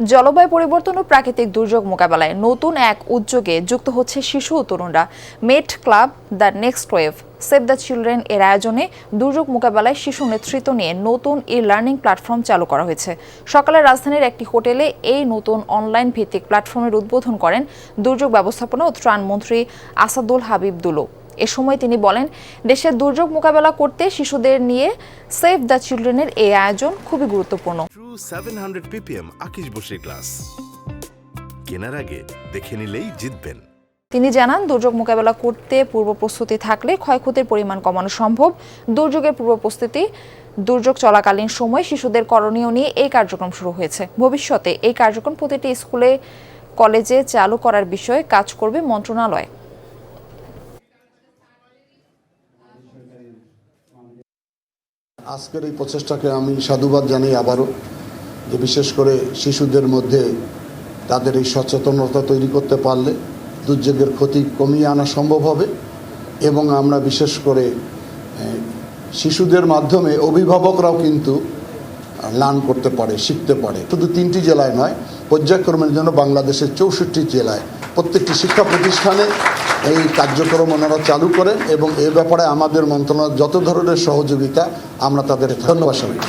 জলবায়ু পরিবর্তন ও প্রাকৃতিক দুর্যোগ মোকাবেলায় নতুন এক উদ্যোগে যুক্ত হচ্ছে শিশু ও তরুণরা। Mate club, the next wave, save the children এর আয়োজনে দুর্যোগ মোকাবেলায় শিশু নেতৃত্ব নিয়ে নতুন ই-লার্নিং প্ল্যাটফর্ম চালু করা হয়েছে। সকালে রাজধানীর একটি হোটেলে এই নতুন অনলাইন ভিত্তিক প্ল্যাটফর্মের উদ্বোধন করেন দুর্যোগ ব্যবস্থাপনা ও ত্রাণ মন্ত্রী আসাদুল হাবিব দুলো। এ সময় তিনি বলেন, দেশের দুর্যোগ মোকাবেলা করতে শিশুদের নিয়ে সেভ দ্য চিলড্রেনের এই আয়োজন খুবই গুরুত্বপূর্ণ। 700 ppm আকিশ বসির ক্লাস কেনার আগে দেখে নিলেই জিতবেন। তিনি জানান, দুর্যোগ মোকাবেলা করতে পূর্ব প্রস্তুতি থাকলে ক্ষয়ক্ষতির পরিমাণ কমানো সম্ভব। দুর্যোগের পূর্ব প্রস্তুতি, দুর্যোগ চলাকালীন সময় শিশুদের করণীয় নিয়ে এই কার্যক্রম শুরু হয়েছে। ভবিষ্যতে এই কার্যক্রম প্রতিটি স্কুলে, কলেজে চালু করার বিষয়ে কাজ করবে মন্ত্রণালয়। আজকের এই প্রচেষ্টাকে আমি সাধুবাদ জানাই আবারও, যে বিশেষ করে শিশুদের মধ্যে তাদের এই সচেতনতা তৈরি করতে পারলে দুর্যোগের ক্ষতি কমিয়ে আনা সম্ভব হবে। এবং আমরা বিশেষ করে শিশুদের মাধ্যমে অভিভাবকরাও কিন্তু লার্ন করতে পারে, শিখতে পারে। শুধু 3টি জেলায় নয়, পর্যায়ক্রমের জন্য বাংলাদেশের 64 জেলায় প্রত্যেকটি শিক্ষা প্রতিষ্ঠানে এই কার্যক্রম ওনারা চালু করেন এবং এ ব্যাপারে আমাদের মন্ত্রণালয় যত ধরনের সহযোগিতা আমরা তাদের ধন্যবাদ জানাই।